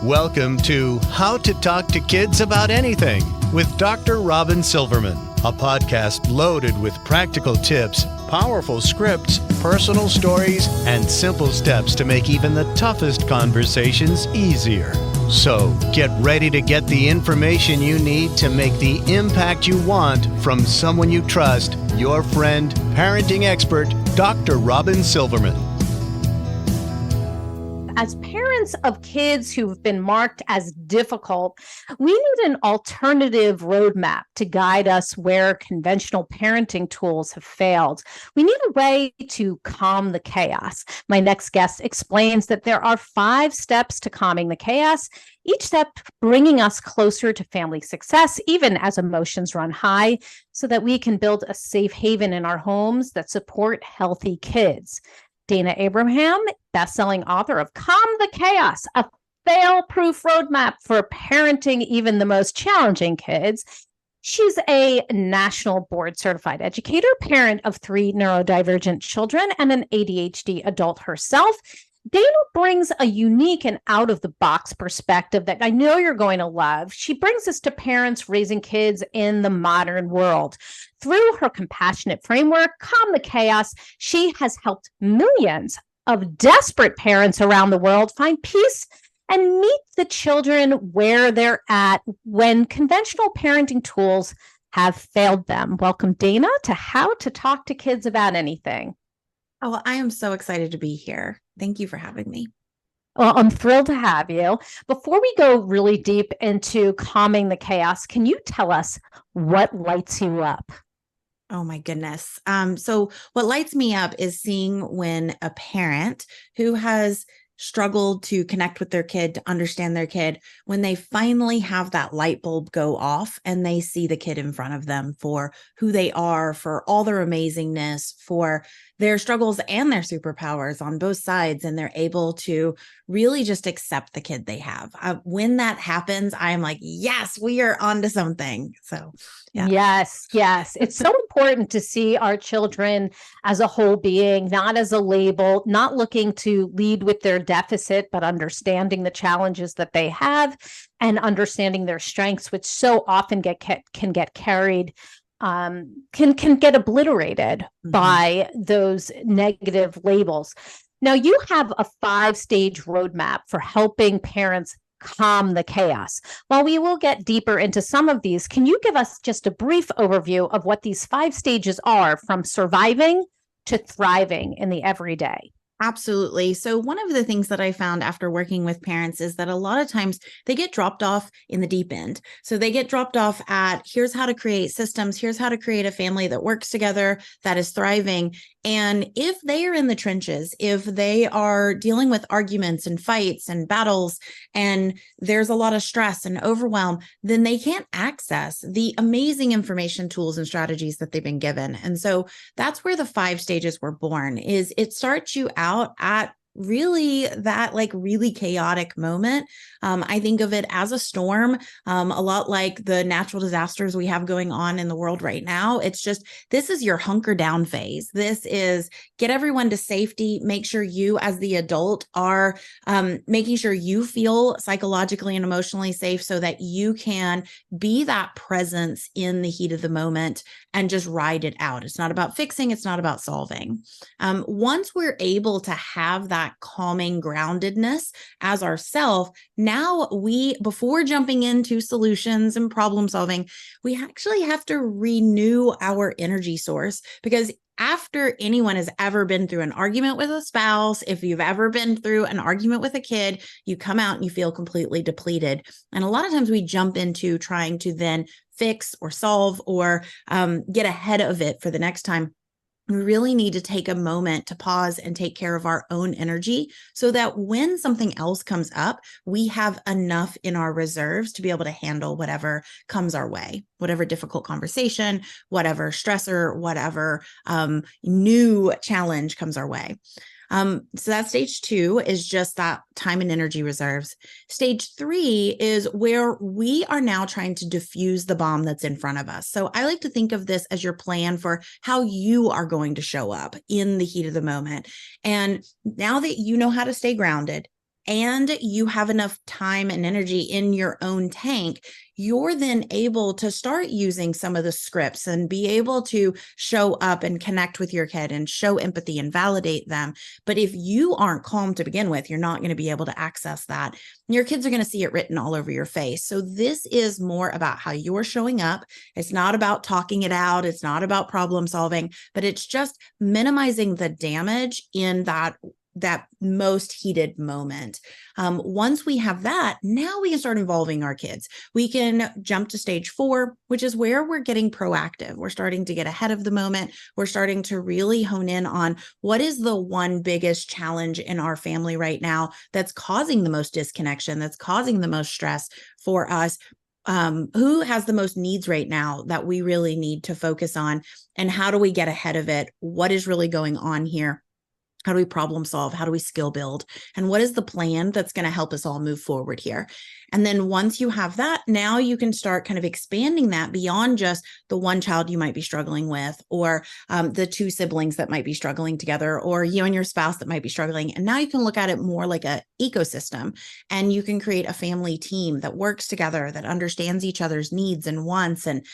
Welcome to How to Talk to Kids About Anything with Dr. Robyn Silverman, a podcast loaded with practical tips, powerful scripts, personal stories, and simple steps to make even the toughest conversations easier. So get ready to get the information you need to make the impact you want from someone you trust, your friend, parenting expert, Dr. Robyn Silverman. As parents of kids who've been marked as difficult, we need an alternative roadmap to guide us where conventional parenting tools have failed. We need a way to calm the chaos. My next guest explains that there are 5 steps to calming the chaos, each step bringing us closer to family success, even as emotions run high, so that we can build a safe haven in our homes that support healthy kids. Dayna Abraham, best-selling author of Calm the Chaos, a fail-proof roadmap for parenting even the most challenging kids. She's a national board-certified educator, parent of 3 neurodivergent children, and an ADHD adult herself. Dayna brings a unique and out-of-the-box perspective that I know you're going to love. She brings us to parents raising kids in the modern world. Through her compassionate framework, Calm the Chaos, she has helped millions of desperate parents around the world find peace and meet the children where they're at when conventional parenting tools have failed them. Welcome, Dayna, to How to Talk to Kids About Anything. Oh, I am so excited to be here. Thank you for having me. Well, I'm thrilled to have you. Before we go really deep into calming the chaos, can you tell us what lights you up? Oh my goodness. So what lights me up is seeing when a parent who has struggled to connect with their kid, to understand their kid, when they finally have that light bulb go off and they see the kid in front of them for who they are, for all their amazingness, for their struggles and their superpowers on both sides, and they're able to really just accept the kid they have. When that happens, I'm like, yes, we are onto something. So, yeah. Yes. It's so important to see our children as a whole being, not as a label, not looking to lead with their deficit, but understanding the challenges that they have and understanding their strengths, which so often can get carried, can get obliterated by those negative labels. Now, you have a 5-stage roadmap for helping parents calm the chaos. While we will get deeper into some of these, can you give us just a brief overview of what these 5 stages are, from surviving to thriving in the everyday? Absolutely. So one of the things that I found after working with parents is that a lot of times they get dropped off in the deep end. So they get dropped off at, here's how to create systems, here's how to create a family that works together, that is thriving. And if they are in the trenches, if they are dealing with arguments and fights and battles, and there's a lot of stress and overwhelm, then they can't access the amazing information, tools, and strategies that they've been given. And so that's where the 5 stages were born. Is it starts you out at really that really chaotic moment. I think of it as a storm, a lot like the natural disasters we have going on in the world right now. It's just, this is your hunker down phase. This is get everyone to safety, make sure you as the adult are making sure you feel psychologically and emotionally safe so that you can be that presence in the heat of the moment and just ride it out. It's not about fixing, it's not about solving. Once we're able to have that calming groundedness as ourself, now before jumping into solutions and problem solving, we actually have to renew our energy source, because after anyone has ever been through an argument with a spouse, if you've ever been through an argument with a kid, you come out and you feel completely depleted. And a lot of times we jump into trying to then fix or solve or get ahead of it for the next time. We really need to take a moment to pause and take care of our own energy so that when something else comes up, we have enough in our reserves to be able to handle whatever comes our way, whatever difficult conversation, whatever stressor, whatever new challenge comes our way. So that's stage 2, is just that time and energy reserves. Stage 3 is where we are now trying to diffuse the bomb that's in front of us. So I like to think of this as your plan for how you are going to show up in the heat of the moment. And now that you know how to stay grounded, and you have enough time and energy in your own tank, you're then able to start using some of the scripts and be able to show up and connect with your kid and show empathy and validate them. But if you aren't calm to begin with, you're not going to be able to access that. Your kids are going to see it written all over your face. So this is more about how you're showing up. It's not about talking it out. It's not about problem solving, but it's just minimizing the damage in that most heated moment. Once we have that, now we can start involving our kids. We can jump to stage 4, which is where we're getting proactive. We're starting to get ahead of the moment. We're starting to really hone in on what is the one biggest challenge in our family right now that's causing the most disconnection, that's causing the most stress for us. Who has the most needs right now that we really need to focus on, and how do we get ahead of it? What is really going on here? How do we problem solve? How do we skill build? And what is the plan that's going to help us all move forward here? And then once you have that, now you can start kind of expanding that beyond just the one child you might be struggling with, or the 2 siblings that might be struggling together, or you and your spouse that might be struggling. And now you can look at it more like an ecosystem, and you can create a family team that works together, that understands each other's needs and wants, and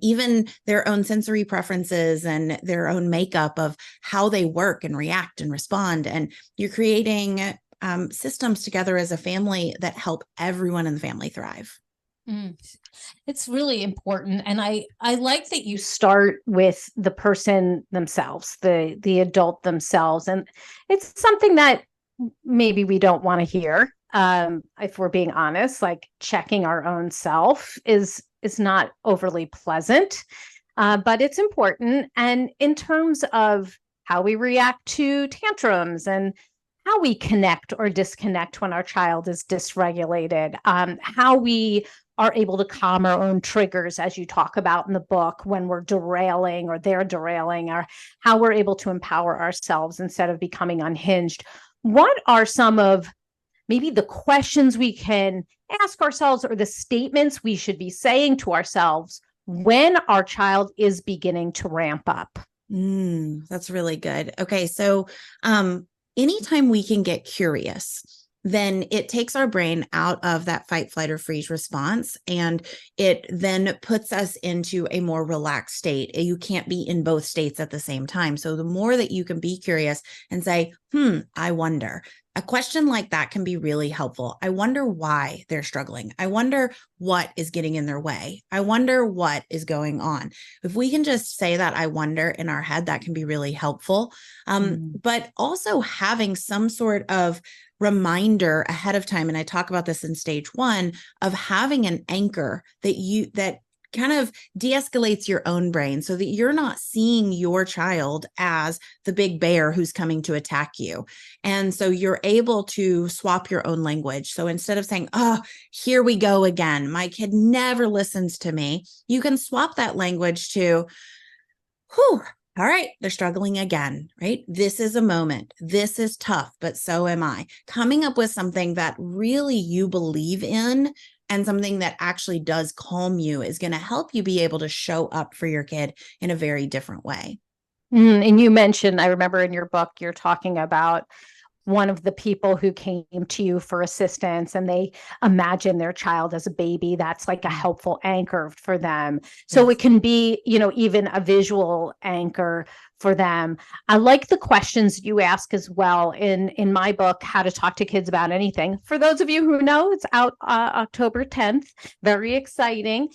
even their own sensory preferences and their own makeup of how they work and react and respond. And you're creating systems together as a family that help everyone in the family thrive. It's really important. And I like that you start with the person themselves, the adult themselves. And it's something that maybe we don't want to hear. If we're being honest, like checking our own self is not overly pleasant, but it's important. And in terms of how we react to tantrums and how we connect or disconnect when our child is dysregulated, how we are able to calm our own triggers, as you talk about in the book, when we're derailing or they're derailing, or how we're able to empower ourselves instead of becoming unhinged. What are some of maybe the questions we can ask ourselves, or the statements we should be saying to ourselves when our child is beginning to ramp up? That's really good. Okay, so anytime we can get curious, then it takes our brain out of that fight, flight, or freeze response, and it then puts us into a more relaxed state. You can't be in both states at the same time. So the more that you can be curious and say, I wonder. A question like that can be really helpful. I wonder why they're struggling. I wonder what is getting in their way. I wonder what is going on. If we can just say that I wonder in our head, that can be really helpful. But also having some sort of reminder ahead of time, and I talk about this in stage 1, of having an anchor that kind of de-escalates your own brain so that you're not seeing your child as the big bear who's coming to attack you. And so you're able to swap your own language. So instead of saying, oh, here we go again, my kid never listens to me, you can swap that language to, whew, all right, they're struggling again, right? This is a moment. This is tough, but so am I. Coming up with something that really you believe in and something that actually does calm you is going to help you be able to show up for your kid in a very different way. And you mentioned, I remember in your book, you're talking about one of the people who came to you for assistance, and they imagine their child as a baby. That's like a helpful anchor for them. So it can be, even a visual anchor for them. I like the questions you ask as well in my book, How to Talk to Kids About Anything. For those of you who know, it's out October 10th. Very exciting.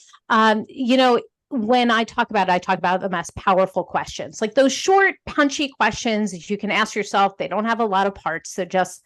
When I talk about it, I talk about them as powerful questions, like those short, punchy questions that you can ask yourself. They don't have a lot of parts. So just,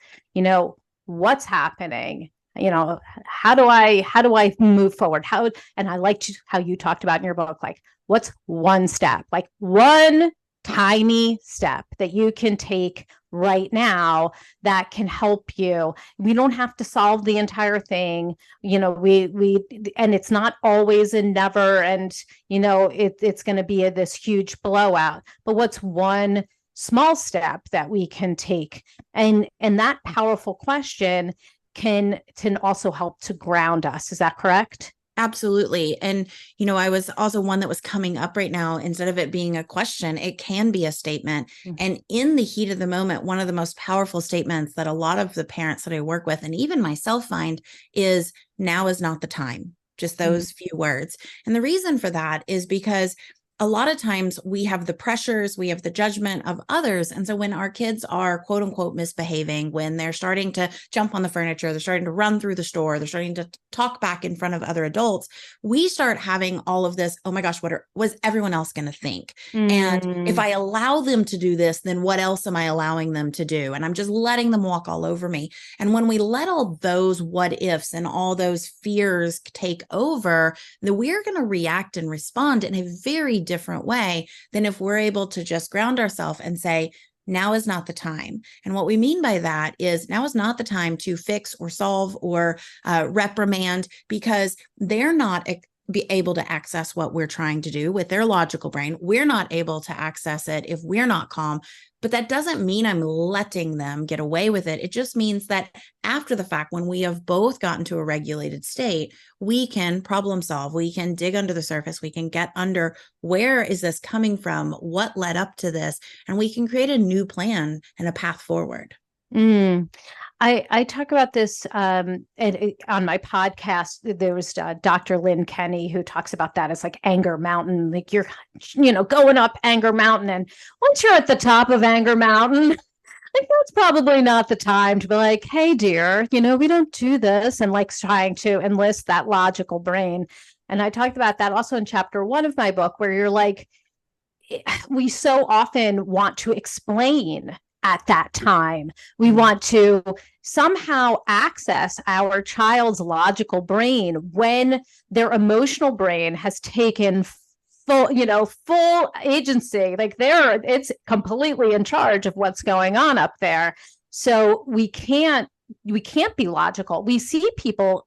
what's happening? How do I move forward? And I liked how you talked about in your book, like, what's one step, like one tiny step that you can take right now that can help you. We don't have to solve the entire thing. And it's not always and never, and it's going to be this huge blowout, but what's one small step that we can take? And that powerful question can also help to ground us. Is that correct? Absolutely. And, I was also one that was coming up right now. Instead of it being a question, it can be a statement. Mhm. And in the heat of the moment, one of the most powerful statements that a lot of the parents that I work with, and even myself, find is, now is not the time. Just those few words. And the reason for that is because a lot of times we have the pressures, we have the judgment of others. And so when our kids are quote unquote misbehaving, when they're starting to jump on the furniture, they're starting to run through the store, they're starting to talk back in front of other adults, we start having all of this, oh my gosh, was everyone else going to think? And if I allow them to do this, then what else am I allowing them to do? And I'm just letting them walk all over me. And when we let all those what ifs and all those fears take over, then we're going to react and respond in a very different way than if we're able to just ground ourselves and say, now is not the time. And what we mean by that is, now is not the time to fix or solve or reprimand, because they're not be able to access what we're trying to do with their logical brain. We're not able to access it if we're not calm. But that doesn't mean I'm letting them get away with it. It just means that after the fact, when we have both gotten to a regulated state, we can problem solve. We can dig under the surface. We can get under, where is this coming from? What led up to this? And we can create a new plan and a path forward. I talk about this on my podcast. There was Dr. Lynn Kenny who talks about that. It's like Anger Mountain, like you're, going up Anger Mountain. And once you're at the top of Anger Mountain, like that's probably not the time to be like, hey, dear, we don't do this. And like trying to enlist that logical brain. And I talked about that also in chapter 1 of my book, where you're like, we so often want to explain at that time. We want to somehow access our child's logical brain when their emotional brain has taken full agency. Like it's completely in charge of what's going on up there. So we can't be logical. We see people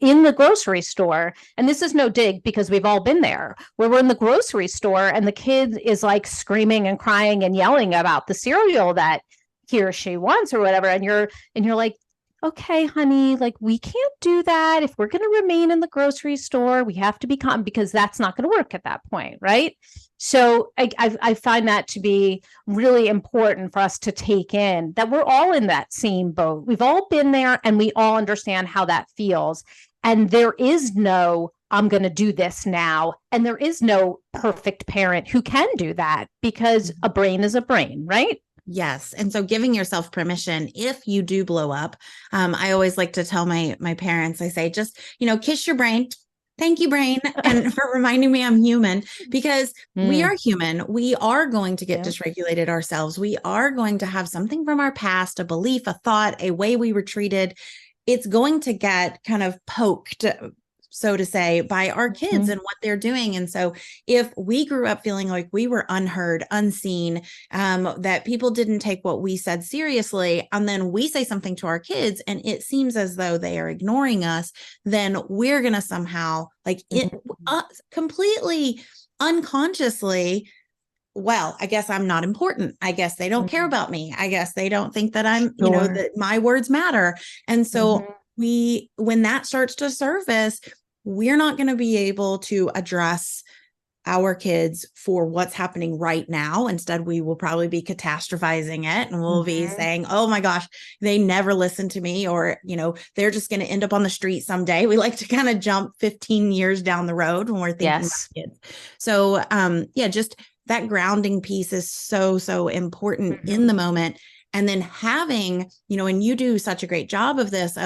in the grocery store, and this is no dig because we've all been there, where we're in the grocery store and the kid is like screaming and crying and yelling about the cereal that he or she wants or whatever. And you're like, okay, honey, like we can't do that. If we're going to remain in the grocery store, we have to be calm, because that's not going to work at that point. Right. So I find that to be really important for us to take in, that we're all in that same boat. We've all been there and we all understand how that feels. And there is no, I'm going to do this now. And there is no perfect parent who can do that, because a brain is a brain, right? Yes. And so giving yourself permission, if you do blow up, I always like to tell my parents, I say, just, kiss your brain. Thank you, brain. And for reminding me I'm human, because we are human. We are going to get dysregulated ourselves. We are going to have something from our past, a belief, a thought, a way we were treated. It's going to get kind of poked, so to say, by our kids and what they're doing. And so if we grew up feeling like we were unheard, unseen, that people didn't take what we said seriously, and then we say something to our kids and it seems as though they are ignoring us, then we're going to somehow completely unconsciously, well, I guess I'm not important. I guess they don't care about me. I guess they don't think that I'm, that my words matter. And so when that starts to surface, we're not going to be able to address our kids for what's happening right now. Instead, we will probably be catastrophizing it, and we'll be saying, oh my gosh, they never listen to me, or, they're just going to end up on the street someday. We like to kind of jump 15 years down the road when we're thinking about kids. So, just that grounding piece is so, so important in the moment. And then having, and you do such a great job of this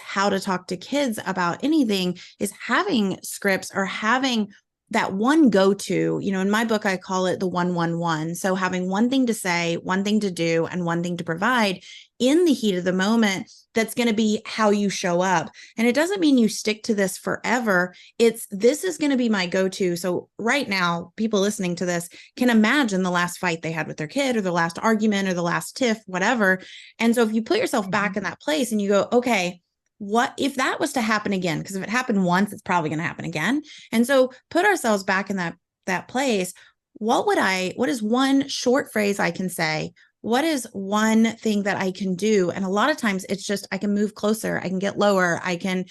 how to talk to kids about anything, is having scripts or having that one go-to. In my book, I call it the 1-1-1. So having one thing to say, one thing to do, and one thing to provide in the heat of the moment, that's going to be how you show up. And it doesn't mean you stick to this forever. This is going to be my go-to. So right now, people listening to this can imagine the last fight they had with their kid, or the last argument, or the last tiff, whatever. And so if you put yourself back in that place and you go, okay, what if that was to happen again? Because if it happened once, it's probably going to happen again. And so put ourselves back in that place. What is one short phrase I can say? What is one thing that I can do? And a lot of times it's just, I can move closer. I can get lower. I can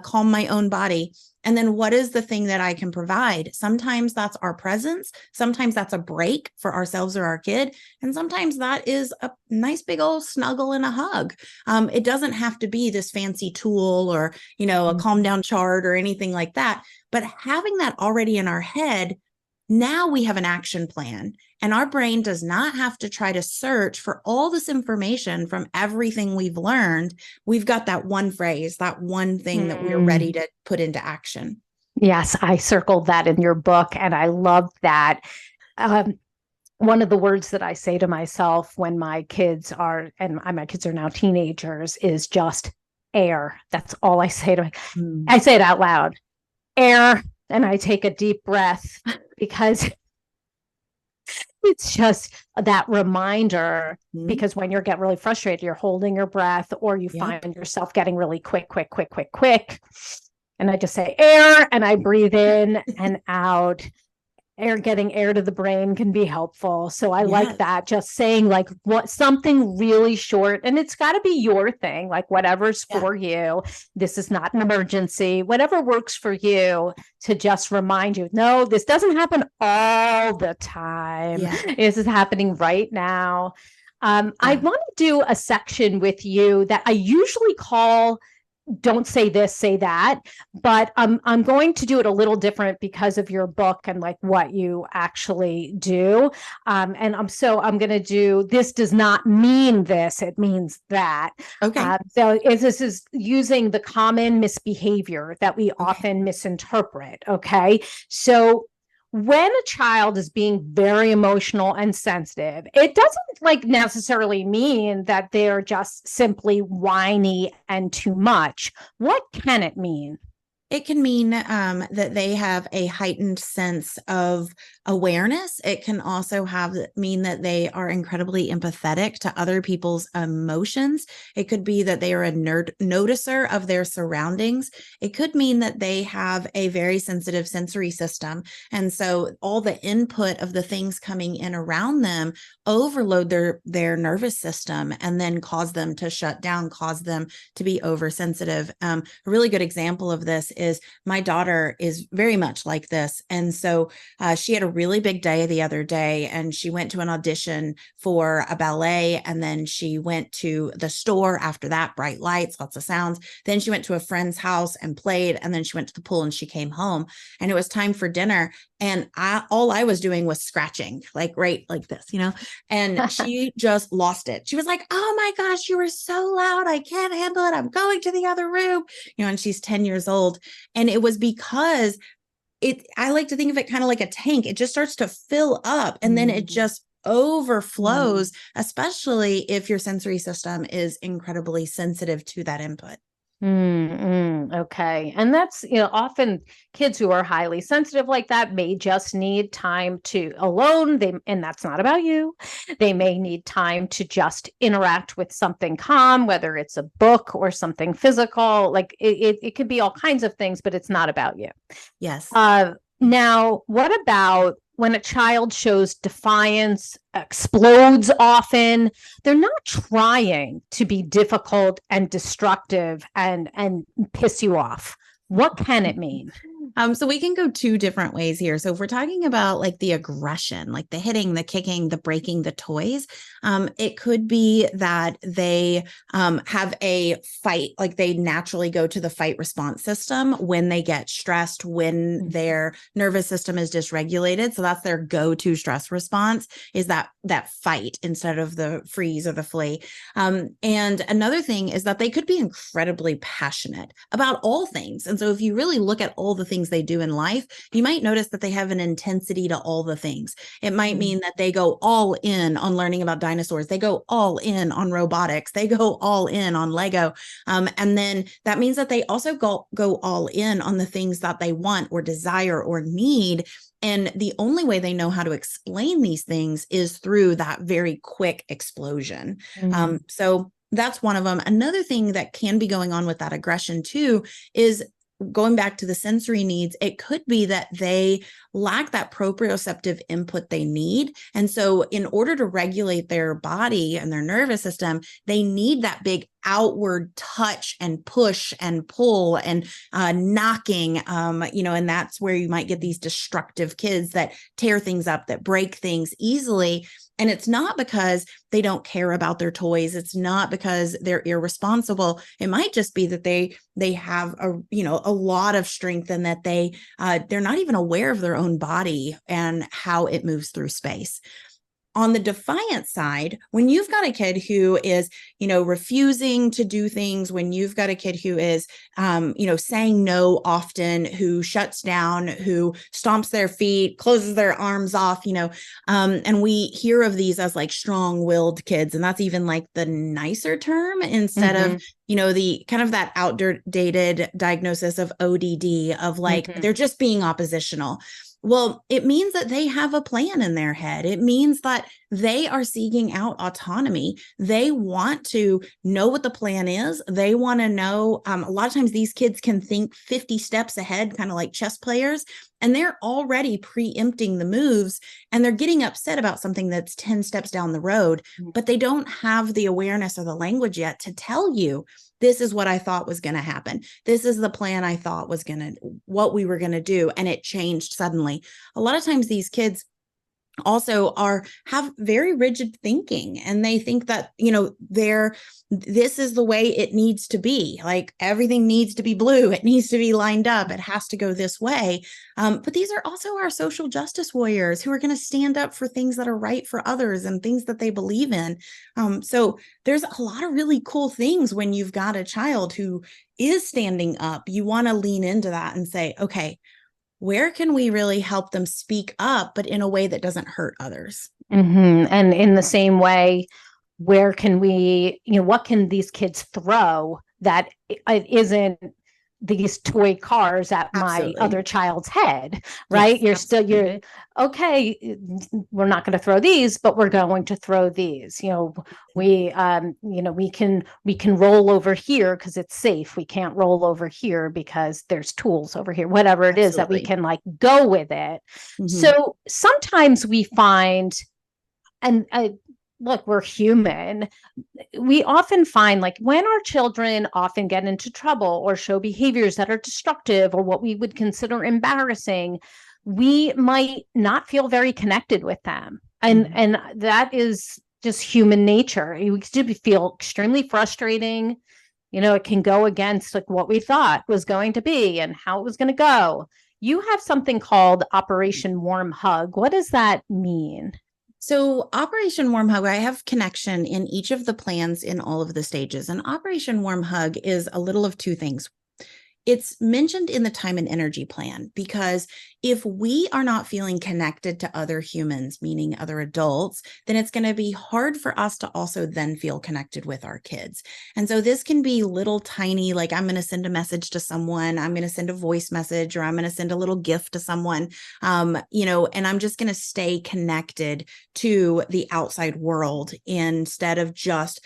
calm my own body. And then what is the thing that I can provide? Sometimes that's our presence. Sometimes that's a break for ourselves or our kid. And sometimes that is a nice big old snuggle and a hug. It doesn't have to be this fancy tool or, a calm down chart or anything like that. But having that already in our head, now we have an action plan, and our brain does not have to try to search for all this information from everything we've learned. We've got that one phrase, that one thing that we're ready to put into action. Yes, I circled that in your book, and I love that. One of the words that I say to myself when my kids are now teenagers, is just air. That's all I say to myself. I say it out loud, air, and I take a deep breath, because it's just that reminder. Because when you get really frustrated, you're holding your breath, or you find yourself getting really quick. And I just say air, and I breathe in and out. Getting air to the brain can be helpful. So I like that, just saying something really short, and it's got to be your thing, whatever's for you. This is not an emergency, whatever works for you, to just remind you, no, this doesn't happen all the time. This is happening right now. I want to do a section with you that I usually call "Don't say this, say that," but I'm going to do it a little different because of your book and what you actually do. And I'm going to do, "This does not mean this, it means that." Okay. This is using the common misbehavior that we often misinterpret. Okay. So when a child is being very emotional and sensitive, it doesn't necessarily mean that they're just simply whiny and too much. What can it mean? It can mean that they have a heightened sense of awareness. It can also mean that they are incredibly empathetic to other people's emotions. It could be that they are a noticer of their surroundings. It could mean that they have a very sensitive sensory system. And so all the input of the things coming in around them overload their nervous system, and then cause them to shut down, cause them to be oversensitive. A really good example of this is my daughter is very much like this. And so she had a really big day the other day, and she went to an audition for a ballet. And then she went to the store after that, bright lights, lots of sounds. Then she went to a friend's house and played. And then she went to the pool, and she came home, and it was time for dinner. And all I was doing was scratching, right like this, and she just lost it. She was like, "Oh my gosh, you were so loud. I can't handle it. I'm going to the other room." And she's 10 years old. And it was because I like to think of it kind of like a tank. It just starts to fill up, and then it just overflows, especially if your sensory system is incredibly sensitive to that input. Okay. And that's, often kids who are highly sensitive like that may just need time to alone. And that's not about you. They may need time to just interact with something calm, whether it's a book or something physical. It could be all kinds of things, but it's not about you. Yes. Now, what about when a child shows defiance, explodes often? They're not trying to be difficult and destructive and piss you off. What can it mean? So we can go two different ways here. So if we're talking about the aggression, the hitting, the kicking, the breaking the toys, it could be that they have a fight, they naturally go to the fight response system when they get stressed, when their nervous system is dysregulated. So that's their go-to stress response, is that fight instead of the freeze or the flee. And another thing is that they could be incredibly passionate about all things. And so if you really look at all the things they do in life, you might notice that they have an intensity to all the things. It might mean that they go all in on learning about dinosaurs. They go all in on robotics. They go all in on Lego. And then that means that they also go all in on the things that they want or desire or need. And the only way they know how to explain these things is through that very quick explosion. So that's one of them. Another thing that can be going on with that aggression too is going back to the sensory needs, it could be that they lack that proprioceptive input they need. And so in order to regulate their body and their nervous system, they need that big outward touch and push and pull and knocking, and that's where you might get these destructive kids that tear things up, that break things easily. And it's not because they don't care about their toys. It's not because they're irresponsible. It might just be that they have a lot of strength, and that they're not even aware of their own body and how it moves through space. On the defiant side, when you've got a kid who is, refusing to do things, when you've got a kid who is, saying no often, who shuts down, who stomps their feet, closes their arms off, and we hear of these as like strong-willed kids. And that's even like the nicer term instead of, the kind of that outdated diagnosis of ODD of like, they're just being oppositional. Well, it means that they have a plan in their head. It means that they are seeking out autonomy. They want to know what the plan is. They want to know, a lot of times these kids can think 50 steps ahead, kind of like chess players, and they're already preempting the moves, and they're getting upset about something that's 10 steps down the road, but they don't have the awareness or the language yet to tell you, this is what I thought was going to happen. This is the plan I thought was what we were going to do. And it changed suddenly. A lot of times these kids also have very rigid thinking, and they think that, this is the way it needs to be. Like everything needs to be blue. It needs to be lined up. It has to go this way. But these are also our social justice warriors who are going to stand up for things that are right for others and things that they believe in. So there's a lot of really cool things when you've got a child who is standing up. You want to lean into that and say, okay, where can we really help them speak up, but in a way that doesn't hurt others? And in the same way, where can we, what can these kids throw that it isn't these toy cars at Absolutely. my other child's head, right? Yes, you're okay. We're not going to throw these, but we're going to throw these. We can roll over here because it's safe. We can't roll over here because there's tools over here. Whatever it is that we can like go with it. So sometimes we find, and look, we're human. We often find like when our children often get into trouble or show behaviors that are destructive or what we would consider embarrassing, we might not feel very connected with them. And that is just human nature. We feel extremely frustrating. It can go against like what we thought was going to be and how it was going to go. You have something called Operation Warm Hug. What does that mean? So Operation Warm Hug, I have connection in each of the plans in all of the stages. And Operation Warm Hug is a little of two things. It's mentioned in the time and energy plan because if we are not feeling connected to other humans, meaning other adults, then it's going to be hard for us to also then feel connected with our kids. And so this can be little tiny, like I'm going to send a message to someone, I'm going to send a voice message, or I'm going to send a little gift to someone, and I'm just going to stay connected to the outside world instead of just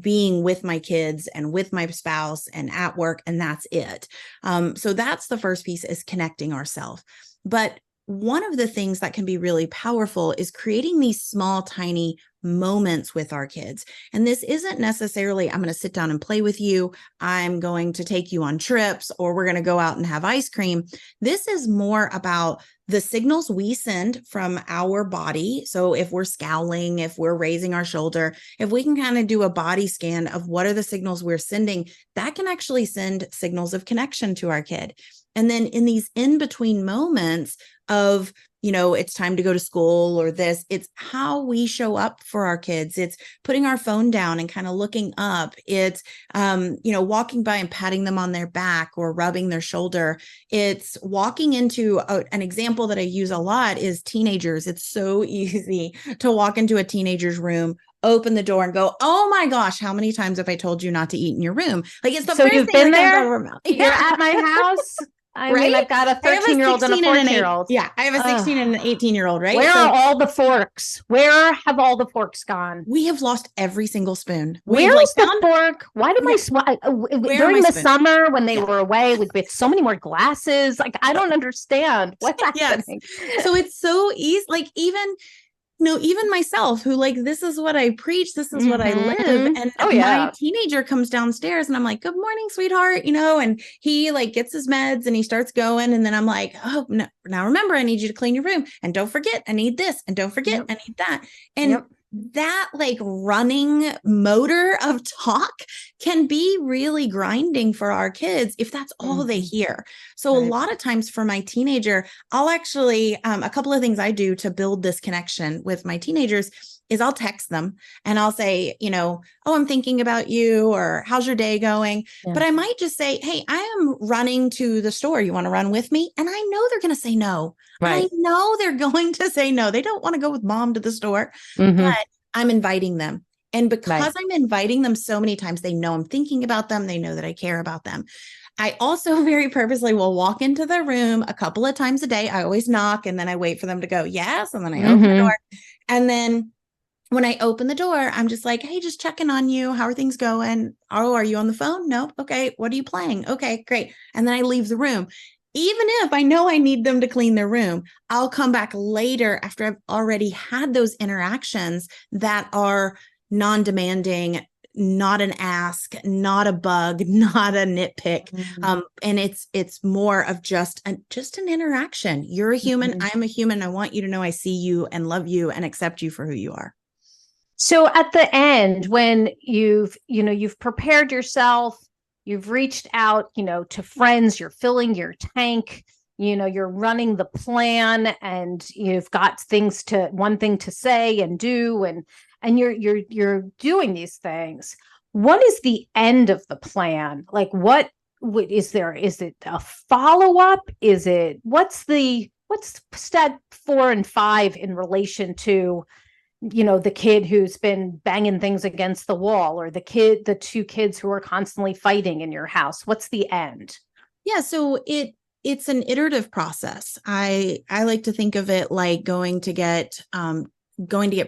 being with my kids and with my spouse and at work, and that's it. So that's the first piece, is connecting ourselves. But one of the things that can be really powerful is creating these small, tiny moments with our kids. And this isn't necessarily, I'm going to sit down and play with you, I'm going to take you on trips, or we're going to go out and have ice cream. This is more about the signals we send from our body. So if we're scowling, if we're raising our shoulder, if we can kind of do a body scan of what are the signals we're sending, that can actually send signals of connection to our kid. And then in these in-between moments of, it's time to go to school or this, it's how we show up for our kids. It's putting our phone down and kind of looking up. It's, walking by and patting them on their back or rubbing their shoulder. It's walking into an example that I use a lot is teenagers. It's so easy to walk into a teenager's room, open the door and go, oh my gosh, how many times have I told you not to eat in your room? Like it's the so first you've thing been that there? comes out of our mouth. You're at my house. I right? mean, I've got a 13-year-old and a 14-year-old. Yeah, I have a 16 and an 18-year-old, right? Where are all the forks? Where have all the forks gone? We have lost every single spoon. Where's the fork? Why did during the summer when they were away, we'd get so many more glasses. Like, I don't understand what's happening. So it's so easy. Like, even myself, who like, this is what I preach, this is what I live. And my teenager comes downstairs and I'm like, good morning, sweetheart, and he like gets his meds and he starts going. And then I'm like, oh, no, now remember, I need you to clean your room. And don't forget, I need this. And don't forget, I need that. And that like running motor of talk can be really grinding for our kids if that's all they hear. So a lot of times for my teenager, I'll actually, a couple of things I do to build this connection with my teenagers is I'll text them and I'll say, oh, I'm thinking about you, or how's your day going? Yeah. But I might just say, hey, I am running to the store. You want to run with me? And I know they're going to say no. Right. I know they're going to say no. They don't want to go with mom to the store, but I'm inviting them. And because I'm inviting them so many times, they know I'm thinking about them. They know that I care about them. I also very purposely will walk into the room a couple of times a day. I always knock and then I wait for them to go, yes. And then I open the door. And then when I open the door, I'm just like, hey, just checking on you. How are things going? Oh, are you on the phone? No. Okay. What are you playing? Okay, great. And then I leave the room. Even if I know I need them to clean their room, I'll come back later after I've already had those interactions that are non-demanding, not an ask, not a bug, not a nitpick. And it's more of just an interaction. You're a human. I'm a human. I want you to know I see you and love you and accept you for who you are. So at the end, when you've prepared yourself, you've reached out, to friends, you're filling your tank, you're running the plan, and you've got one thing to say and do, and you're doing these things. What is the end of the plan? Like, what is there? Is it a follow-up? What's step 4 and 5 in relation to the kid who's been banging things against the wall, or the 2 kids who are constantly fighting in your house? What's the end? Yeah. So it's an iterative process. I like to think of it like going to get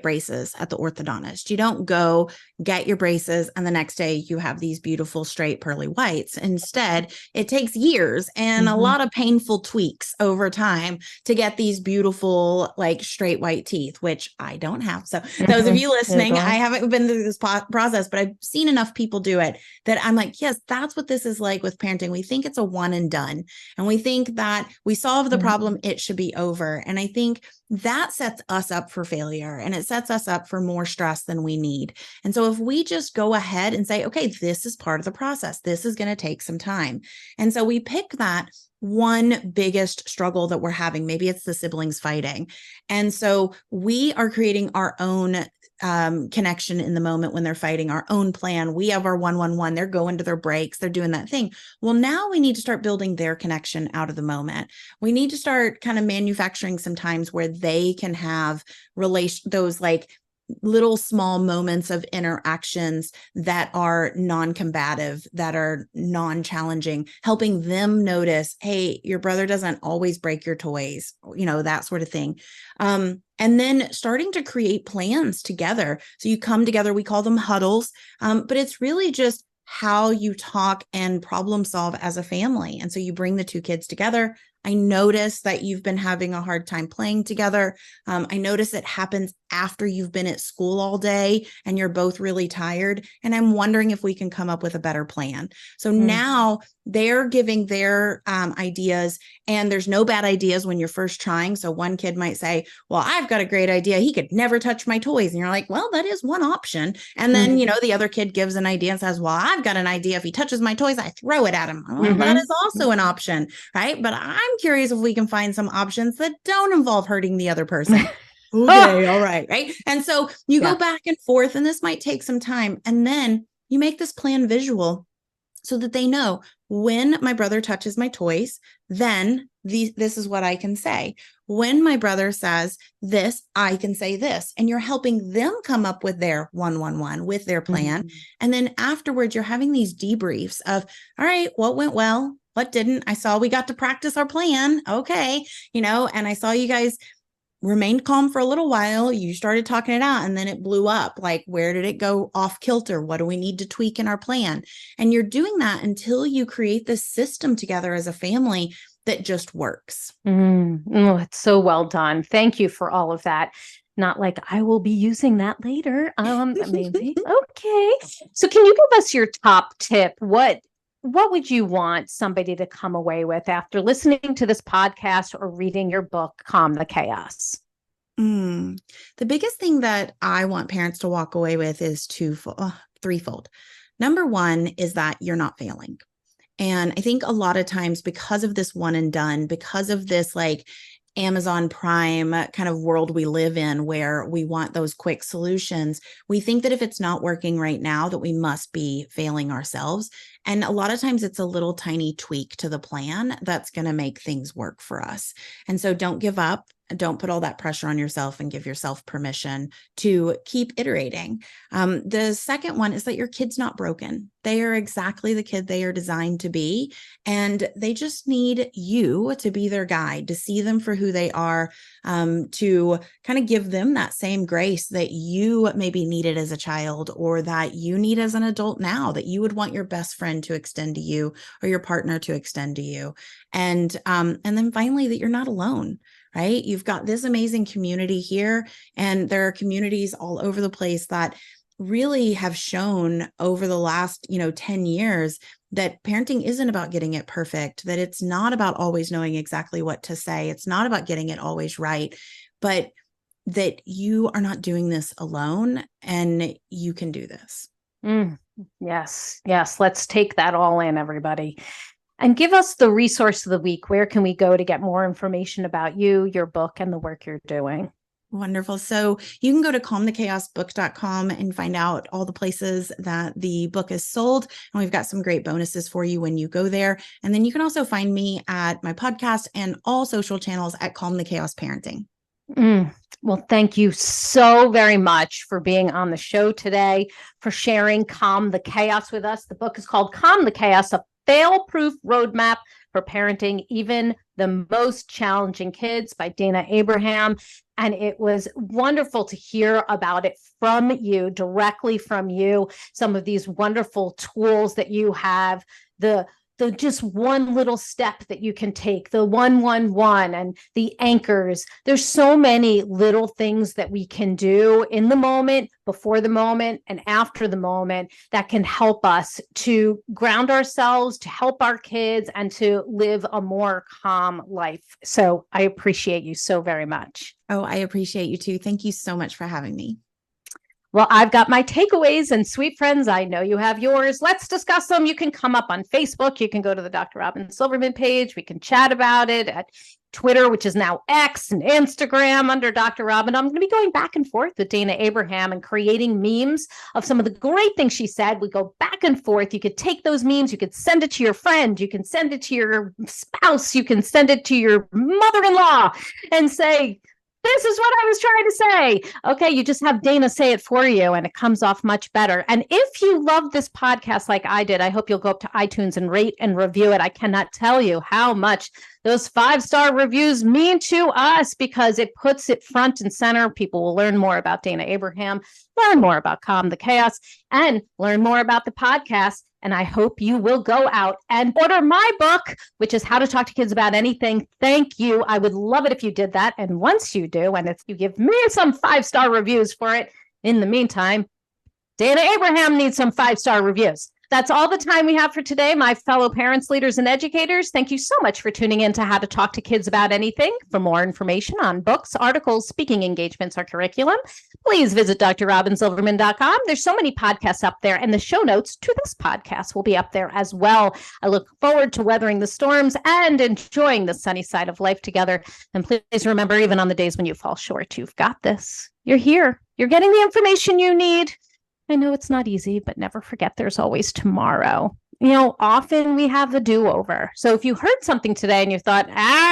braces at the orthodontist. You don't go get your braces and the next day you have these beautiful, straight, pearly whites. Instead, it takes years and a lot of painful tweaks over time to get these beautiful, like, straight white teeth, which I don't have. So those of you listening, I haven't been through this process, but I've seen enough people do it that I'm like, yes, that's what this is like with parenting. We think it's a one and done, and we think that we solve the problem, it should be over. And I think that sets us up for failure, and it sets us up for more stress than we need. And so if we just go ahead and say, okay, this is part of the process, this is going to take some time. And so we pick that one biggest struggle that we're having. Maybe it's the siblings fighting. And so we are creating our own connection in the moment when they're fighting, our own plan. We have our 1-1-1. They're going to their breaks. They're doing that thing. Well, now we need to start building their connection out of the moment. We need to start kind of manufacturing some times where they can have those like little small moments of interactions that are non-combative, that are non-challenging, helping them notice, hey, your brother doesn't always break your toys, that sort of thing. And then starting to create plans together. So you come together, we call them huddles, but it's really just how you talk and problem solve as a family. And so you bring the 2 kids together. I notice that you've been having a hard time playing together. I notice it happens after you've been at school all day and you're both really tired. And I'm wondering if we can come up with a better plan. So now they're giving their ideas, and there's no bad ideas when you're first trying. So one kid might say, well, I've got a great idea. He could never touch my toys. And you're like, well, that is one option. And then, the other kid gives an idea and says, well, I've got an idea. If he touches my toys, I throw it at him. Well, that is also an option, right? But I'm curious if we can find some options that don't involve hurting the other person. Okay, all right, right? And so you go back and forth, and this might take some time. And then you make this plan visual so that they know, when my brother touches my toys, then this is what I can say. When my brother says this, I can say this. And you're helping them come up with their 1-1-1, with their plan. And then afterwards, you're having these debriefs of, all right, what went well? what didn't? I saw we got to practice our plan. Okay. And I saw you guys remained calm for a little while. You started talking it out and then it blew up. Like, where did it go off kilter? What do we need to tweak in our plan? And you're doing that until you create this system together as a family that just works. Oh, it's so well done. Thank you for all of that. Not like I will be using that later. Maybe. Okay. So can you give us your top tip? What would you want somebody to come away with after listening to this podcast or reading your book, Calm the Chaos? The biggest thing that I want parents to walk away with is threefold. Number one is that you're not failing. And I think a lot of times because of this one and done, because of this like Amazon Prime kind of world we live in where we want those quick solutions, we think that if it's not working right now, that we must be failing ourselves. And a lot of times it's a little tiny tweak to the plan that's going to make things work for us. And so don't give up. Don't put all that pressure on yourself and give yourself permission to keep iterating. The second one is that your kid's not broken. They are exactly the kid they are designed to be. And they just need you to be their guide, to see them for who they are, to kind of give them that same grace that you maybe needed as a child or that you need as an adult now, that you would want your best friend to extend to you or your partner to extend to you. And then finally, that you're not alone. Right? You've got this amazing community here, and there are communities all over the place that really have shown over the last, 10 years that parenting isn't about getting it perfect, that it's not about always knowing exactly what to say. It's not about getting it always right, but that you are not doing this alone and you can do this. Yes. Let's take that all in, everybody. And give us the resource of the week. Where can we go to get more information about you, your book, and the work you're doing? Wonderful. So you can go to calmthechaosbook.com and find out all the places that the book is sold. And we've got some great bonuses for you when you go there. And then you can also find me at my podcast and all social channels at Calm the Chaos Parenting. Well, thank you so very much for being on the show today, for sharing Calm the Chaos with us. The book is called Calm the Chaos, a fail-proof roadmap for parenting even the most challenging kids, by Dayna Abraham. And it was wonderful to hear about it from you, directly from you, some of these wonderful tools that you have, the just one little step that you can take, the 111 and the anchors. There's so many little things that we can do in the moment, before the moment, and after the moment that can help us to ground ourselves, to help our kids, and to live a more calm life. So I appreciate you so very much. Oh, I appreciate you too. Thank you so much for having me. Well, I've got my takeaways, and sweet friends, I know you have yours. Let's discuss them. You can come up on Facebook. You can go to the Dr. Robyn Silverman page. We can chat about it at Twitter, which is now X, and Instagram under Dr. Robyn. I'm going to be going back and forth with Dayna Abraham and creating memes of some of the great things she said. We go back and forth. You could take those memes. You could send it to your friend. You can send it to your spouse. You can send it to your mother-in-law and say, this is what I was trying to say. Okay, you just have Dayna say it for you, and it comes off much better. And if you love this podcast like I did, I hope you'll go up to iTunes and rate and review it. I cannot tell you how much those 5-star reviews mean to us, because it puts it front and center. People will learn more about Dayna Abraham, learn more about Calm the Chaos, and learn more about the podcast. And I hope you will go out and order my book, which is How to Talk to Kids About Anything. Thank you. I would love it if you did that. And once you do, and if you give me some 5-star reviews for it, in the meantime, Dayna Abraham needs some 5-star reviews. That's all the time we have for today, my fellow parents, leaders, and educators. Thank you so much for tuning in to How to Talk to Kids About Anything. For more information on books, articles, speaking engagements, or curriculum, please visit drrobynsilverman.com. There's so many podcasts up there, and the show notes to this podcast will be up there as well. I look forward to weathering the storms and enjoying the sunny side of life together. And please remember, even on the days when you fall short, you've got this. You're here. You're getting the information you need. I know it's not easy, but never forget there's always tomorrow. Often we have a do-over. So if you heard something today and you thought,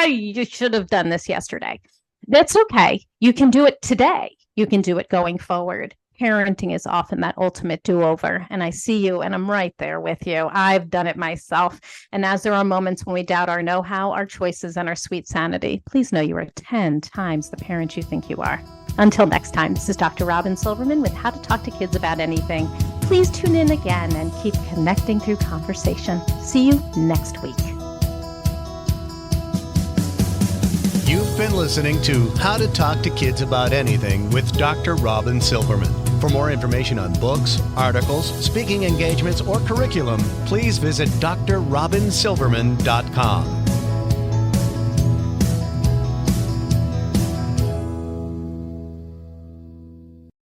you should have done this yesterday, that's okay. You can do it today. You can do it going forward. parenting is often that ultimate do-over. And I see you, and I'm right there with you. I've done it myself. And as there are moments when we doubt our know-how, our choices, and our sweet sanity, please know you are 10 times the parent you think you are. Until next time, this is Dr. Robyn Silverman with How to Talk to Kids About Anything. Please tune in again and keep connecting through conversation. See you next week. You've been listening to How to Talk to Kids About Anything with Dr. Robyn Silverman. For more information on books, articles, speaking engagements, or curriculum, please visit drrobynsilverman.com.